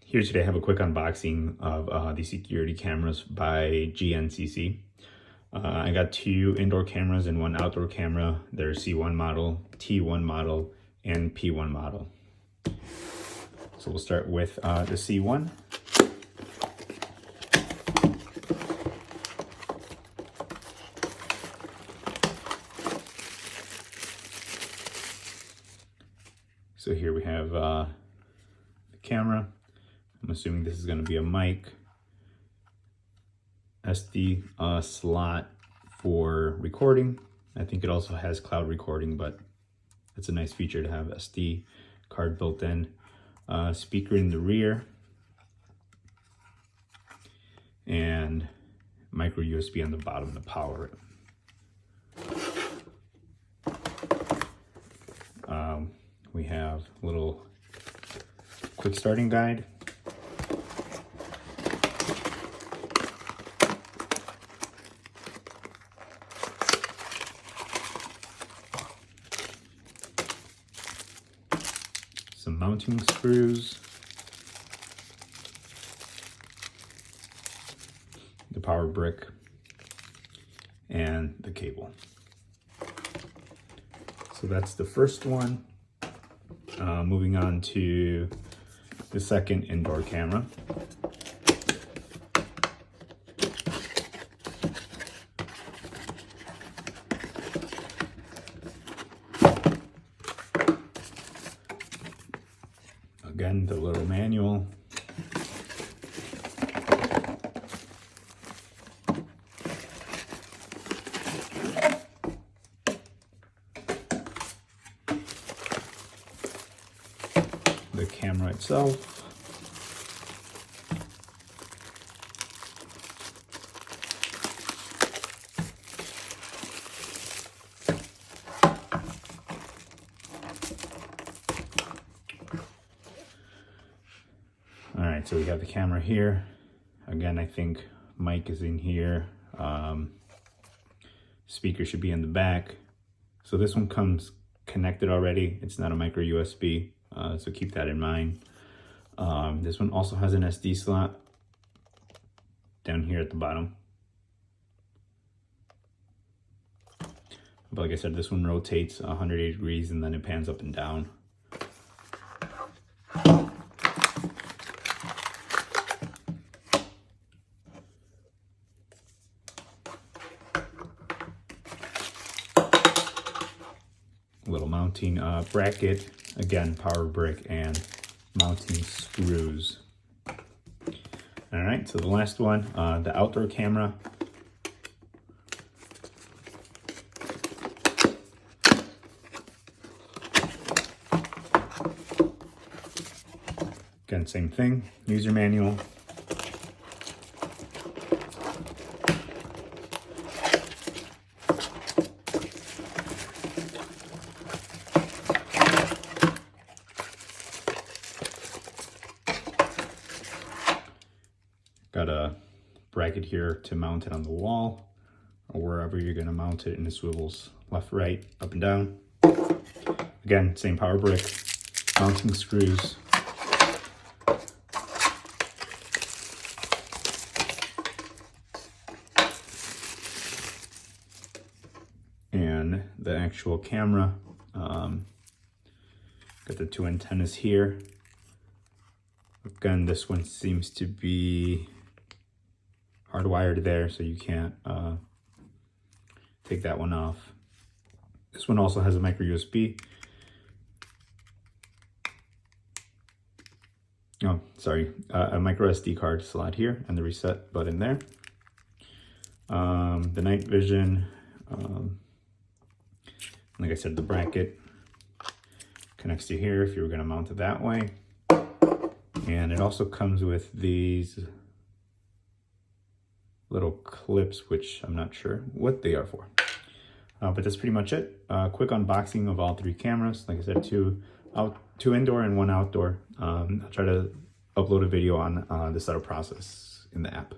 Here today I have a quick unboxing of the security cameras by GNCC. I got two indoor cameras and one outdoor camera. They're C1 model, T1 model, and P1 model. So we'll start with the C1. So here we have the camera. I'm assuming this is going to be a mic, SD slot for recording. I think it also has cloud recording, but it's a nice feature to have SD card built in. Speaker in the rear, and micro USB on the bottom to power it. We have a little quick starting guide. Some mounting screws, the power brick, and the cable. So that's the first one. Moving on to the second indoor camera. Again, the little manual. The camera itself. All right, so we have the camera here. Again, I think mic is in here. Speaker should be in the back. So this one comes connected already. It's not a micro USB, so keep that in mind. This one also has an SD slot down here at the bottom. But like I said, this one rotates 180 degrees and then it pans up and down. Little mounting bracket, again, power brick and mounting screws. All right, so the last one, the outdoor camera. Again, same thing, user manual. Got a bracket here to mount it on the wall or wherever you're going to mount it, and it swivels left, right, up and down. Again, same power brick, mounting screws. And the actual camera. Got the two antennas here. Again, this one seems to be hardwired there, so you can't take that one off. This one also has a micro USB. Oh, sorry, a micro SD card slot here and the reset button there. The night vision, like I said, the bracket connects to here if you were going to mount it that way. And it also comes with these little clips, which I'm not sure what they are for. But that's pretty much it. Quick unboxing of all three cameras. Like I said, two indoor and one outdoor. I'll try to upload a video on the setup process in the app.